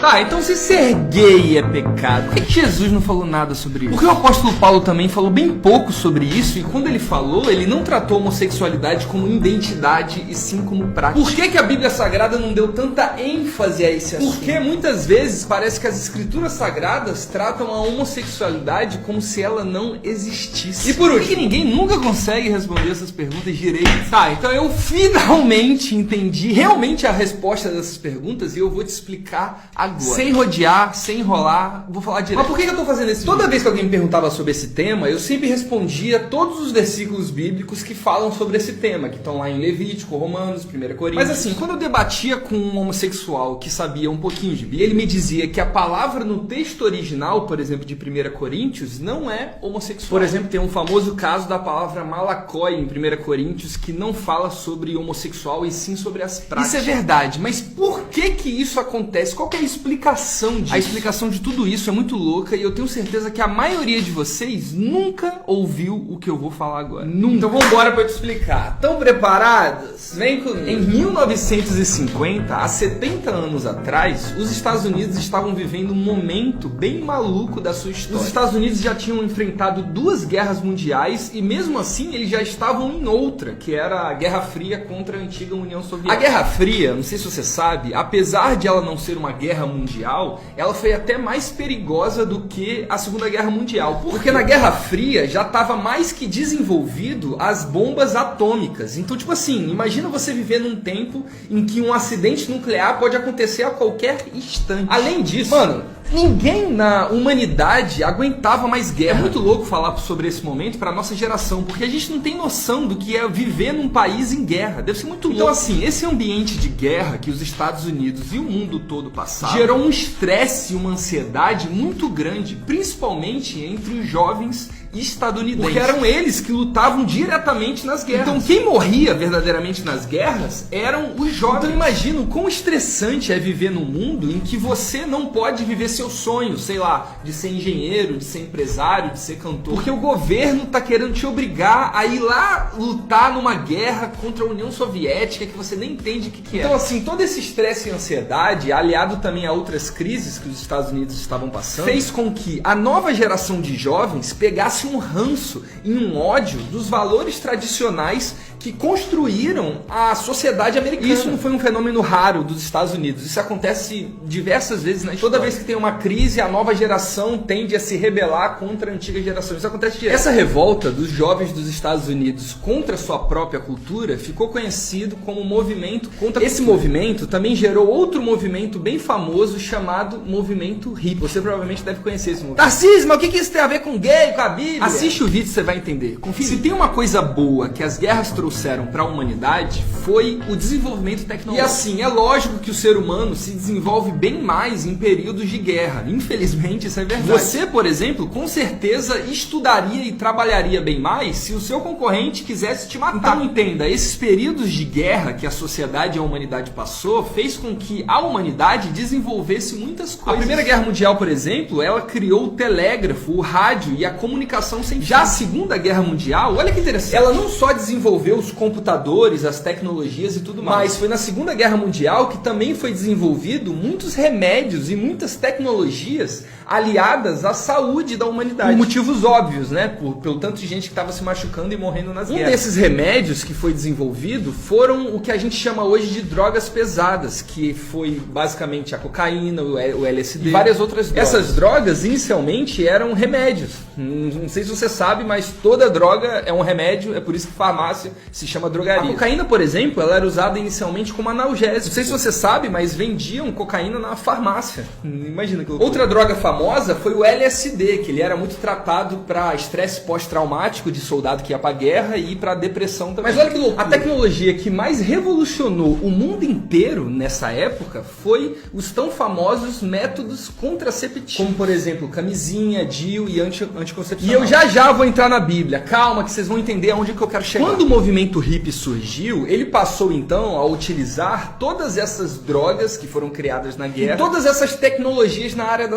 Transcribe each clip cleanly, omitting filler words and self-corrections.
Tá, então se ser gay é pecado, por que Jesus não falou nada sobre isso? Porque o apóstolo Paulo também falou bem pouco sobre isso, e quando ele falou, ele não tratou a homossexualidade como identidade e sim como prática. Por que a Bíblia Sagrada não deu tanta ênfase a esse assunto? Porque muitas vezes parece que as escrituras sagradas tratam a homossexualidade como se ela não existisse. E por último, que ninguém nunca consegue responder essas perguntas direito. Tá, então eu finalmente entendi realmente a resposta dessas perguntas e eu vou te explicar agora. Sem rodear, sem enrolar, vou falar direto. Mas por que eu tô fazendo esse vídeo? Toda vez que alguém me perguntava sobre esse tema, eu sempre respondia todos os versículos bíblicos que falam sobre esse tema, que estão lá em Levítico, Romanos, 1 Coríntios. Mas assim, quando eu debatia com um homossexual que sabia um pouquinho de Bíblia, ele me dizia que a palavra no texto original, por exemplo, de 1 Coríntios, não é homossexual. Por exemplo, tem um famoso caso da palavra malakoi em 1 Coríntios, que não fala sobre homossexual e sim sobre as práticas. Isso é verdade, mas por que isso acontece? Qual que é a explicação disso? A explicação de tudo isso é muito louca e eu tenho certeza que a maioria de vocês nunca ouviu o que eu vou falar agora. Nunca. Então vamos embora para eu te explicar. Estão preparados? Vem comigo. Em 1950, há 70 anos atrás, os Estados Unidos estavam vivendo um momento bem maluco da sua história. Os Estados Unidos já tinham enfrentado 2 guerras mundiais e mesmo assim eles já estavam em outra, que era a Guerra Fria contra a antiga União Soviética. A Guerra Fria, não sei se você sabe, apesar de ela não ser uma guerra mundial, ela foi até mais perigosa do que a Segunda Guerra Mundial. Porque na Guerra Fria já estava mais que desenvolvido as bombas atômicas. Então, tipo assim, imagina você viver num tempo em que um acidente nuclear pode acontecer a qualquer instante. Além disso, mano, ninguém na humanidade aguentava mais guerra. É muito louco falar sobre esse momento para nossa geração, porque a gente não tem noção do que é viver num país em guerra. Deve ser muito louco. Então assim, esse ambiente de guerra que os Estados Unidos e o mundo todo passaram gerou um estresse e uma ansiedade muito grande, principalmente entre os jovens estadunidenses. Porque eram eles que lutavam diretamente nas guerras. Então quem morria verdadeiramente nas guerras eram os jovens. Então imagina o quão estressante é viver num mundo em que você não pode viver seus sonhos, sei lá, de ser engenheiro, de ser empresário, de ser cantor. Porque o governo tá querendo te obrigar a ir lá lutar numa guerra contra a União Soviética que você nem entende o que é. Então assim, todo esse estresse e ansiedade, aliado também a outras crises que os Estados Unidos estavam passando, fez com que a nova geração de jovens pegasse um ranço e um ódio dos valores tradicionais que construíram a sociedade americana. Isso não foi um fenômeno raro dos Estados Unidos. Isso acontece diversas vezes na história. Toda vez que tem uma crise, a nova geração tende a se rebelar contra a antiga geração. Isso acontece direto. Essa revolta dos jovens dos Estados Unidos contra a sua própria cultura ficou conhecido como movimento contra a cultura. Esse movimento também gerou outro movimento bem famoso chamado movimento hippie. Você provavelmente deve conhecer esse movimento. Tarcísio, mas o que isso tem a ver com gay, com a Bíblia? Assiste o vídeo e você vai entender. Confia. Se tem uma coisa boa que as guerras trouxeram para a humanidade, foi o desenvolvimento tecnológico. E assim, é lógico que o ser humano se desenvolve bem mais em períodos de guerra. Infelizmente, isso é verdade. Você, por exemplo, com certeza estudaria e trabalharia bem mais se o seu concorrente quisesse te matar. Então entenda, esses períodos de guerra que a sociedade e a humanidade passou, fez com que a humanidade desenvolvesse muitas coisas. A Primeira Guerra Mundial, por exemplo, ela criou o telégrafo, o rádio e a comunicação sem fio. Já a Segunda Guerra Mundial, olha que interessante, ela não só desenvolveu os computadores, as tecnologias e tudo mais, mas foi na Segunda Guerra Mundial que também foi desenvolvido muitos remédios e muitas tecnologias aliadas à saúde da humanidade. Por motivos óbvios, né? Pelo tanto de gente que estava se machucando e morrendo nas guerras. Um desses remédios que foi desenvolvido foram o que a gente chama hoje de drogas pesadas, que foi basicamente a cocaína, o LSD e várias outras drogas. Essas drogas inicialmente eram remédios. Não sei se você sabe, mas toda droga é um remédio, é por isso que farmácia se chama drogaria. A cocaína, por exemplo, ela era usada inicialmente como analgésico. Não sei se você sabe, mas vendiam cocaína na farmácia. Imagina que loucura. Outra droga famosa foi o LSD, que ele era muito tratado para estresse pós-traumático de soldado que ia pra guerra e para depressão também. Mas olha que loucura. A tecnologia que mais revolucionou o mundo inteiro nessa época foi os tão famosos métodos contraceptivos, como por exemplo camisinha, DIU e anticoncepcional. E eu já vou entrar na Bíblia. Calma que vocês vão entender aonde que eu quero chegar. Quando o movimento movimento hippie surgiu, ele passou então a utilizar todas essas drogas que foram criadas na guerra, e todas essas tecnologias na área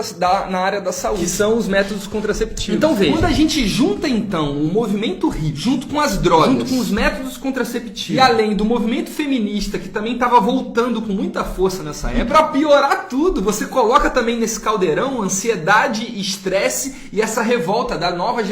da saúde, que são os métodos contraceptivos. Então veja, quando a gente junta então o movimento hippie junto com as drogas, junto com os métodos contraceptivos, e além do movimento feminista que também estava voltando com muita força nessa época, pra piorar tudo, você coloca também nesse caldeirão ansiedade, estresse e essa revolta da nova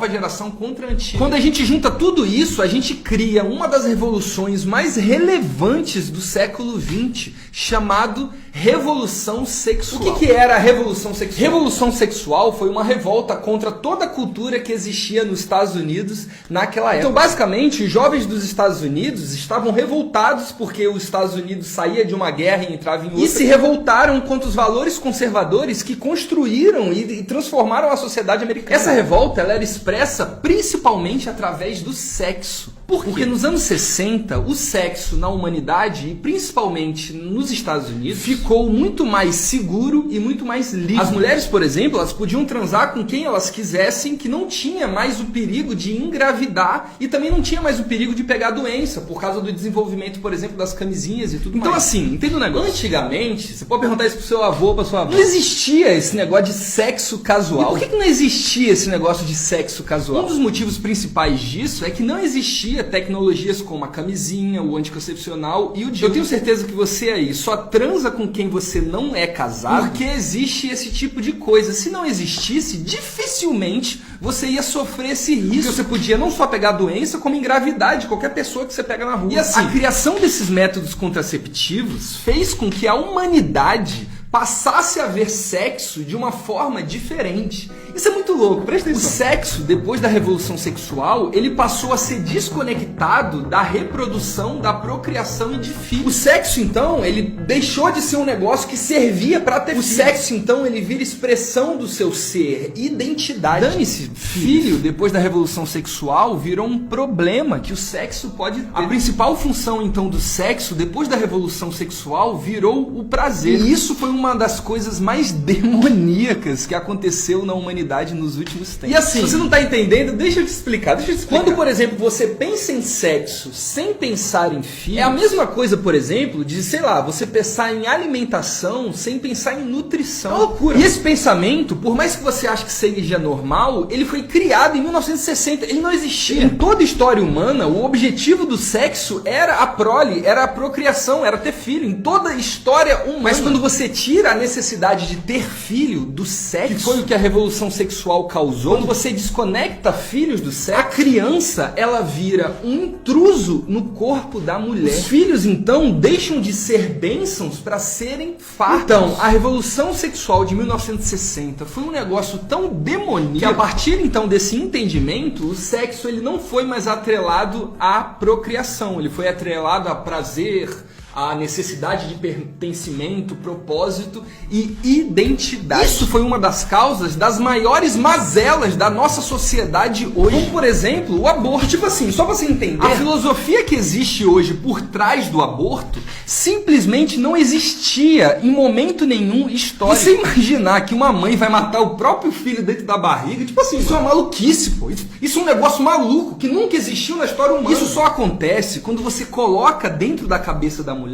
geração contra a antiga. Quando a gente junta tudo isso, a gente cria uma das revoluções mais relevantes do século XX, chamado Revolução Sexual. O que era a Revolução Sexual? Revolução Sexual foi uma revolta contra toda a cultura que existia nos Estados Unidos naquela época. Então, basicamente, os jovens dos Estados Unidos estavam revoltados porque os Estados Unidos saía de uma guerra e entrava em outra. E se revoltaram contra os valores conservadores que construíram e transformaram a sociedade americana. Essa revolta ela era expressa principalmente através do sexo. Por quê? Porque nos anos 60, o sexo na humanidade, e principalmente nos Estados Unidos, ficou muito mais seguro e muito mais livre. As mulheres, por exemplo, elas podiam transar com quem elas quisessem, que não tinha mais o perigo de engravidar e também não tinha mais o perigo de pegar doença, por causa do desenvolvimento, por exemplo, das camisinhas e tudo mais. Então assim, entenda um negócio. Antigamente, você pode perguntar isso pro seu avô, pra sua avó, não existia esse negócio de sexo casual. E por que não existia esse negócio de sexo casual? Um dos motivos principais disso é que não existia tecnologias como a camisinha, o anticoncepcional e o DIU. Eu tenho certeza que você aí só transa com quem você não é casado porque existe esse tipo de coisa. Se não existisse, dificilmente você ia sofrer esse risco. Porque você podia não só pegar doença, como engravidar de qualquer pessoa que você pega na rua. E assim, a criação desses métodos contraceptivos fez com que a humanidade passasse a ver sexo de uma forma diferente. Isso é muito louco, presta atenção. O sexo, depois da Revolução Sexual, ele passou a ser desconectado da reprodução, da procriação e de filhos. O sexo, então, ele deixou de ser um negócio que servia para ter filhos. O sexo, então, ele vira expressão do seu ser, identidade. Dane-se, filho, depois da Revolução Sexual, virou um problema que o sexo pode ter. A principal função, então, do sexo, depois da Revolução Sexual, virou o prazer. E isso foi uma das coisas mais demoníacas que aconteceu na humanidade nos últimos tempos. E assim, se você não tá entendendo, deixa eu te explicar. Quando, por exemplo, você pensa em sexo sem pensar em filhos, é a mesma coisa, por exemplo, de, sei lá, você pensar em alimentação sem pensar em nutrição. É uma loucura. E esse pensamento, por mais que você ache que seja normal, ele foi criado em 1960. Ele não existia. Em toda a história humana, o objetivo do sexo era a prole, era a procriação, era ter filho. Em toda a história humana. Mas quando você tira a necessidade de ter filho do sexo, que foi o que a Revolução Sexual causou, quando você desconecta filhos do sexo, a criança, ela vira um intruso no corpo da mulher. Os filhos, então, deixam de ser bênçãos para serem fardos. Então, a Revolução Sexual de 1960 foi um negócio tão demoníaco que, a partir, então, desse entendimento, o sexo ele não foi mais atrelado à procriação, ele foi atrelado a prazer, a necessidade de pertencimento, propósito e identidade. Isso foi uma das causas das maiores mazelas da nossa sociedade hoje. Como, por exemplo, o aborto. Tipo assim, só pra você entender, a filosofia que existe hoje por trás do aborto simplesmente não existia em momento nenhum histórico. Você imaginar que uma mãe vai matar o próprio filho dentro da barriga, tipo assim, isso é uma maluquice, pô. Isso é um negócio maluco que nunca existiu na história humana. Isso só acontece quando você coloca dentro da cabeça da mulher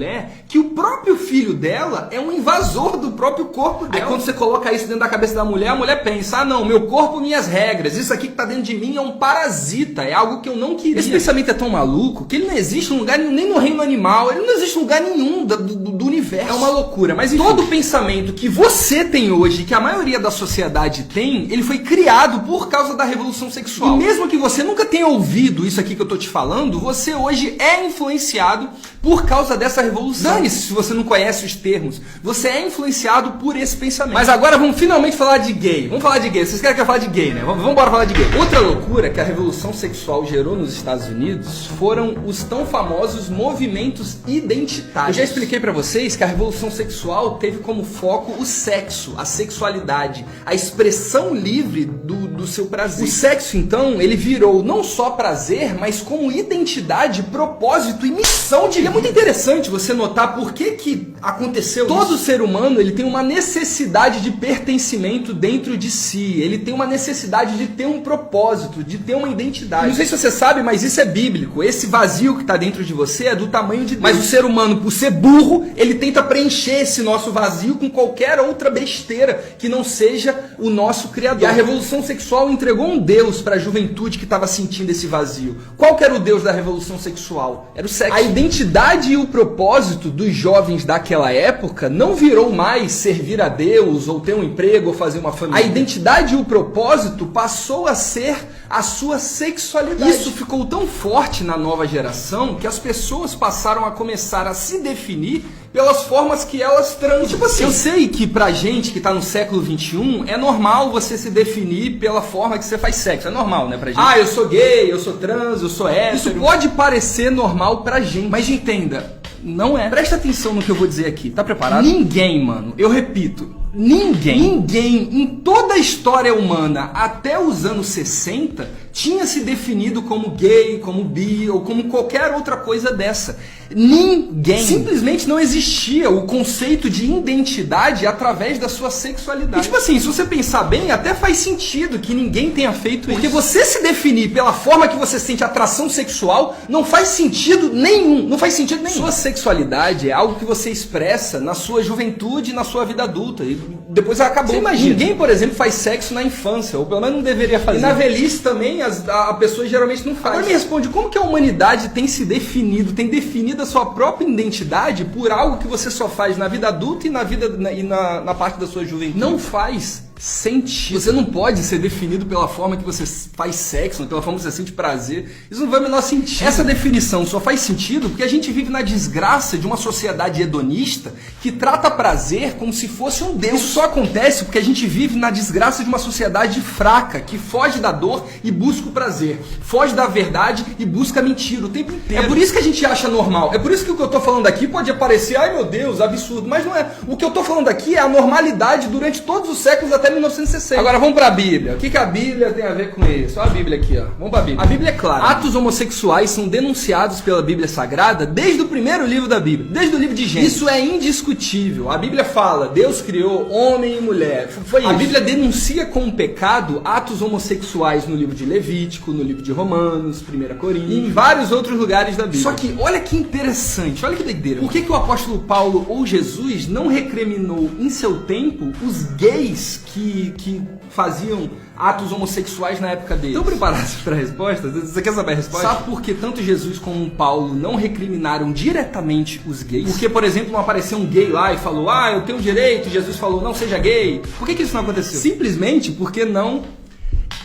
que o próprio filho dela é um invasor do próprio corpo dela. Aí quando você coloca isso dentro da cabeça da mulher, a mulher pensa, ah não, meu corpo, minhas regras, isso aqui que tá dentro de mim é um parasita, é algo que eu não queria. Esse pensamento é tão maluco que ele não existe em lugar nenhum, nem no reino animal, ele não existe em lugar nenhum do universo. É uma loucura, mas enfim, todo pensamento que você tem hoje, que a maioria da sociedade tem, ele foi criado por causa da Revolução Sexual. E mesmo que você nunca tenha ouvido isso aqui que eu tô te falando, você hoje é influenciado por causa dessa revolução. Dane-se se você não conhece os termos. Você é influenciado por esse pensamento. Mas agora vamos finalmente falar de gay. Vamos falar de gay. Vocês querem que eu fale de gay, né? Vamos embora falar de gay. Outra loucura que a Revolução Sexual gerou nos Estados Unidos foram os tão famosos movimentos identitários. Eu já expliquei pra vocês que a Revolução Sexual teve como foco o sexo, a sexualidade, a expressão livre do seu prazer. O sexo, então, ele virou não só prazer, mas como identidade, propósito e missão de vida. É muito interessante você notar por que aconteceu todo ser humano, ele tem uma necessidade de pertencimento dentro de si. Ele tem uma necessidade de ter um propósito, de ter uma identidade. Não sei se você sabe, mas isso é bíblico. Esse vazio que está dentro de você é do tamanho de Deus. Mas o ser humano, por ser burro, ele tenta preencher esse nosso vazio com qualquer outra besteira que não seja o nosso Criador. E a revolução sexual entregou um Deus para a juventude que estava sentindo esse vazio. Qual que era o Deus da revolução sexual? Era o sexo. A identidade e o propósito dos jovens daquela época não virou mais servir a Deus, ou ter um emprego, ou fazer uma família. A identidade e o propósito passou a ser a sua sexualidade. Isso ficou tão forte na nova geração que as pessoas passaram a começar a se definir pelas formas que elas transam. Tipo assim, eu sei que pra gente que tá no século XXI, é normal você se definir pela forma que você faz sexo. É normal, né, pra gente? Ah, eu sou gay, eu sou trans, eu sou hétero. Isso pode parecer normal pra gente, mas entenda, não é. Presta atenção no que eu vou dizer aqui, tá preparado? Ninguém, mano, eu repito, ninguém em toda a história humana até os anos 60 tinha se definido como gay, como bi ou como qualquer outra coisa dessa. Ninguém. Simplesmente não existia o conceito de identidade através da sua sexualidade. E, tipo assim, se você pensar bem, até faz sentido que ninguém tenha feito isso. Porque você se definir pela forma que você sente atração sexual não faz sentido nenhum. Não faz sentido nenhum. Sua sexualidade é algo que você expressa na sua juventude e na sua vida adulta. E depois acabou. Você imagina, ninguém, por exemplo, faz sexo na infância, ou pelo menos não deveria fazer. E na velhice também a pessoa geralmente não faz. Agora me responde, como que a humanidade tem se definido, tem definido a sua própria identidade por algo que você só faz na vida adulta e na parte da sua juventude? Não faz sentido. Você não pode ser definido pela forma que você faz sexo, pela forma que você sente prazer. Isso não faz o menor sentido. Essa definição só faz sentido porque a gente vive na desgraça de uma sociedade hedonista que trata prazer como se fosse um Deus. Isso só acontece porque a gente vive na desgraça de uma sociedade fraca, que foge da dor e busca o prazer, foge da verdade e busca a mentira o tempo inteiro. É por isso que a gente acha normal. É por isso que o que eu tô falando aqui pode parecer, ai meu Deus, absurdo, mas não é. O que eu tô falando aqui é a normalidade durante todos os séculos até 1960. Agora vamos pra Bíblia. O que a Bíblia tem a ver com isso? Olha a Bíblia aqui, ó. Vamos pra Bíblia. A Bíblia é clara. Atos homossexuais são denunciados pela Bíblia Sagrada desde o primeiro livro da Bíblia, desde o livro de Gênesis. Isso é indiscutível. A Bíblia fala, Deus criou homem e mulher. Foi isso. A Bíblia denuncia como pecado atos homossexuais no livro de Levítico, no livro de Romanos, 1 Coríntios e em vários outros lugares da Bíblia. Só que olha que interessante, olha que doideira. Por que o apóstolo Paulo ou Jesus não recriminou em seu tempo os gays que faziam atos homossexuais na época dele? Estão preparados para a resposta? Você quer saber a resposta? Sabe por que tanto Jesus como Paulo não recriminaram diretamente os gays? Porque, por exemplo, não apareceu um gay lá e falou, ah, eu tenho direito, Jesus falou, não seja gay. Por que isso não aconteceu? Simplesmente porque não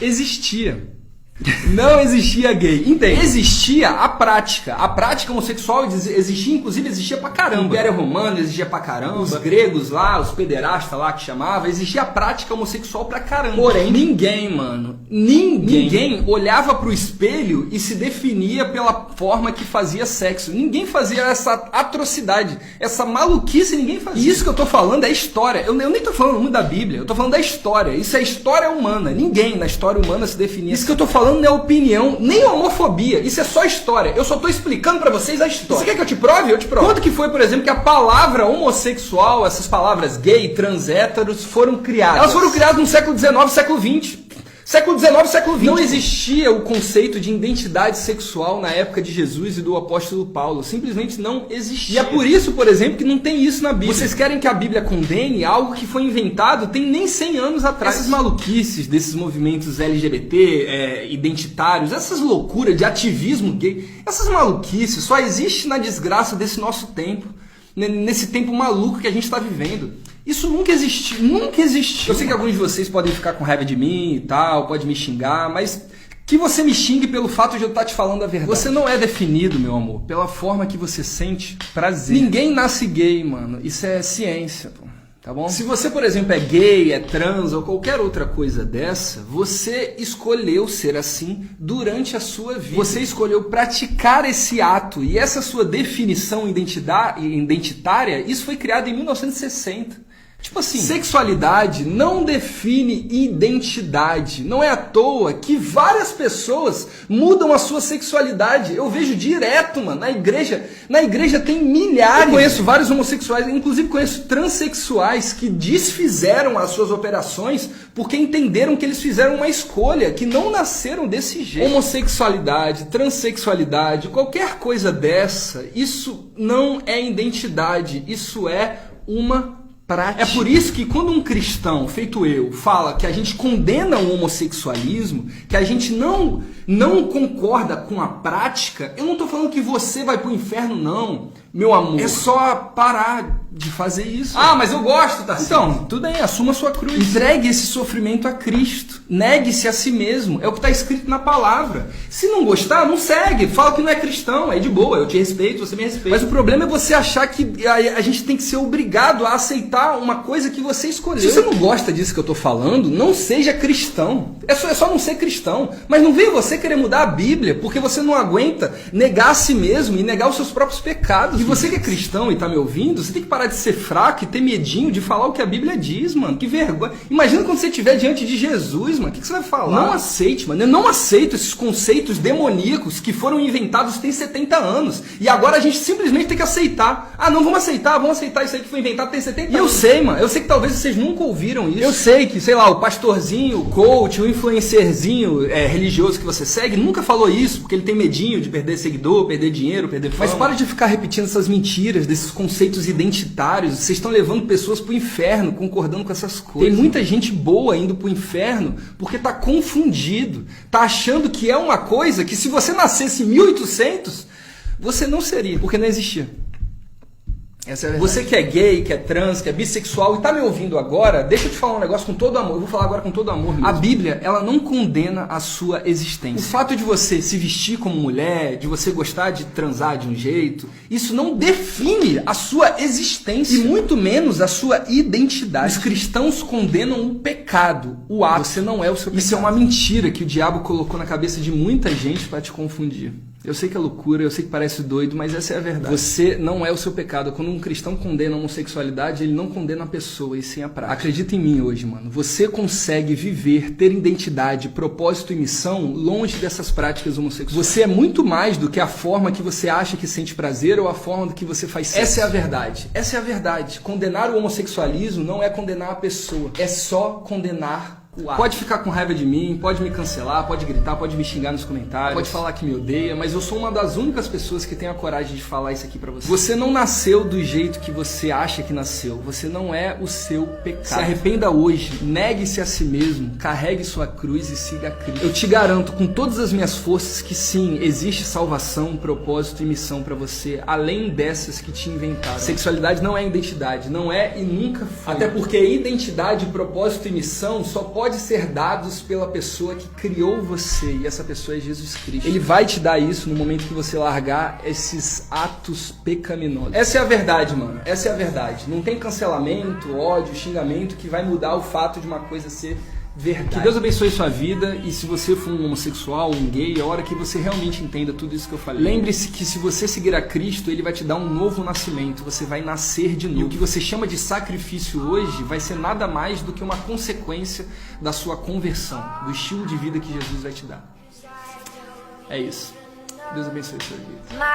existia. Não existia gay. Entende? Existia a prática. A prática homossexual existia, inclusive existia pra caramba. O Império Romano existia pra caramba. Os gregos lá, os pederastas lá que chamava, existia a prática homossexual pra caramba. Porém, ninguém, mano, ninguém olhava pro espelho e se definia pela forma que fazia sexo. Ninguém fazia essa atrocidade, essa maluquice, ninguém fazia. E isso que eu tô falando é história. Eu nem tô falando muito da Bíblia, eu tô falando da história. Isso é história humana. Ninguém na história humana se definia. Isso que eu tô falando não é opinião, nem homofobia. Isso é só história. Eu só tô explicando pra vocês a história. Você quer que eu te prove? Eu te provo. Quando que foi, por exemplo, que a palavra homossexual, essas palavras gay, trans, héteros, foram criadas? Elas foram criadas no século XIX, século XX. Século XIX, século XX. Não existia o conceito de identidade sexual na época de Jesus e do apóstolo Paulo. Simplesmente não existia. E é por isso, por exemplo, que não tem isso na Bíblia. Vocês querem que a Bíblia condene algo que foi inventado tem nem 100 anos atrás. Essas maluquices desses movimentos LGBT, identitários, essas loucuras de ativismo gay, essas maluquices só existem na desgraça desse nosso tempo. Nesse tempo maluco que a gente está vivendo. Isso nunca existiu, nunca existiu. Eu sei que alguns de vocês podem ficar com raiva de mim e tal, pode me xingar, mas que você me xingue pelo fato de eu estar te falando a verdade. Você não é definido, meu amor, pela forma que você sente prazer. Ninguém nasce gay, mano. Isso é ciência, pô. Tá bom? Se você, por exemplo, é gay, é trans ou qualquer outra coisa dessa, você escolheu ser assim durante a sua vida. Você escolheu praticar esse ato e essa sua definição identitária, isso foi criado em 1960. Tipo assim, sexualidade não define identidade. Não é à toa que várias pessoas mudam a sua sexualidade. Eu vejo direto, mano, na igreja tem milhares. Eu conheço vários homossexuais, inclusive conheço transexuais que desfizeram as suas operações porque entenderam que eles fizeram uma escolha, que não nasceram desse jeito. Homossexualidade, transexualidade, qualquer coisa dessa, isso não é identidade, isso é uma prática. É por isso que quando um cristão, feito eu, fala que a gente condena o homossexualismo, que a gente não concorda com a prática, eu não estou falando que você vai pro inferno, não, meu amor. É só parar de fazer isso. Ah, mas eu gosto, tá? Então, tudo bem, assuma a sua cruz. Entregue esse sofrimento a Cristo. Negue-se a si mesmo. É o que está escrito na palavra. Se não gostar, não segue. Fala que não é cristão. É de boa, eu te respeito, você me respeita. Mas o problema é você achar que a gente tem que ser obrigado a aceitar uma coisa que você escolheu. Se você não gosta disso que eu tô falando, não seja cristão. É só não ser cristão. Mas não veio você querer mudar a Bíblia porque você não aguenta negar a si mesmo e negar os seus próprios pecados. E você que é cristão e tá me ouvindo, você tem que parar de ser fraco e ter medinho de falar o que a Bíblia diz, mano. Que vergonha. Imagina quando você estiver diante de Jesus, mano. O que você vai falar? Não aceite, mano. Eu não aceito esses conceitos demoníacos que foram inventados tem 70 anos. E agora a gente simplesmente tem que aceitar. Ah, não, vamos aceitar isso aí que foi inventado tem 70 anos. E eu sei, mano. Eu sei que talvez vocês nunca ouviram isso. Eu sei que, sei lá, o pastorzinho, o coach, o influencerzinho religioso que você segue nunca falou isso, porque ele tem medinho de perder seguidor, perder dinheiro, perder fama. Mas para de ficar repetindo essas mentiras, desses conceitos identitários. Vocês estão levando pessoas pro inferno, concordando com essas coisas. Tem muita gente boa indo pro inferno porque tá confundido, tá achando que é uma coisa que se você nascesse em 1800, você não seria, porque não existia. Essa é a verdade. Você que é gay, que é trans, que é bissexual e tá me ouvindo agora, deixa eu te falar um negócio com todo amor. Eu vou falar agora com todo amor mesmo. A Bíblia, ela não condena a sua existência. O fato de você se vestir como mulher, de você gostar de transar de um jeito, isso não define a sua existência. E muito menos a sua identidade. Os cristãos condenam o pecado, o ato. Você não é o seu pecado. Isso é uma mentira que o diabo colocou na cabeça de muita gente para te confundir. Eu sei que é loucura, eu sei que parece doido, mas essa é a verdade. Você não é o seu pecado. Quando um cristão condena a homossexualidade, ele não condena a pessoa, e sim a prática. Acredita em mim hoje, mano. Você consegue viver, ter identidade, propósito e missão longe dessas práticas homossexuais. Você é muito mais do que a forma que você acha que sente prazer ou a forma do que você faz sexo. Essa é a verdade. Essa é a verdade. Condenar o homossexualismo não é condenar a pessoa. É só condenar Pode ficar com raiva de mim, pode me cancelar, pode gritar, pode me xingar nos comentários, pode falar que me odeia, mas eu sou uma das únicas pessoas que tem a coragem de falar isso aqui pra você. Você não nasceu do jeito que você acha que nasceu. Você não é o seu pecado. Se arrependa hoje, negue-se a si mesmo, carregue sua cruz e siga a Cristo. Eu te garanto com todas as minhas forças que sim, existe salvação, propósito e missão pra você, além dessas que te inventaram. Sexualidade não é identidade, não é e nunca foi. Até porque identidade, propósito e missão só pode ser dados pela pessoa que criou você, e essa pessoa é Jesus Cristo. Ele vai te dar isso no momento que você largar esses atos pecaminosos. Essa é a verdade, mano. Essa é a verdade. Não tem cancelamento, ódio, xingamento que vai mudar o fato de uma coisa ser verdade. Que Deus abençoe sua vida, e se você for um homossexual, um gay, é hora que você realmente entenda tudo isso que eu falei. Lembre-se que se você seguir a Cristo, Ele vai te dar um novo nascimento, você vai nascer de novo. E o que você chama de sacrifício hoje vai ser nada mais do que uma consequência da sua conversão, do estilo de vida que Jesus vai te dar. É isso. Deus abençoe sua vida.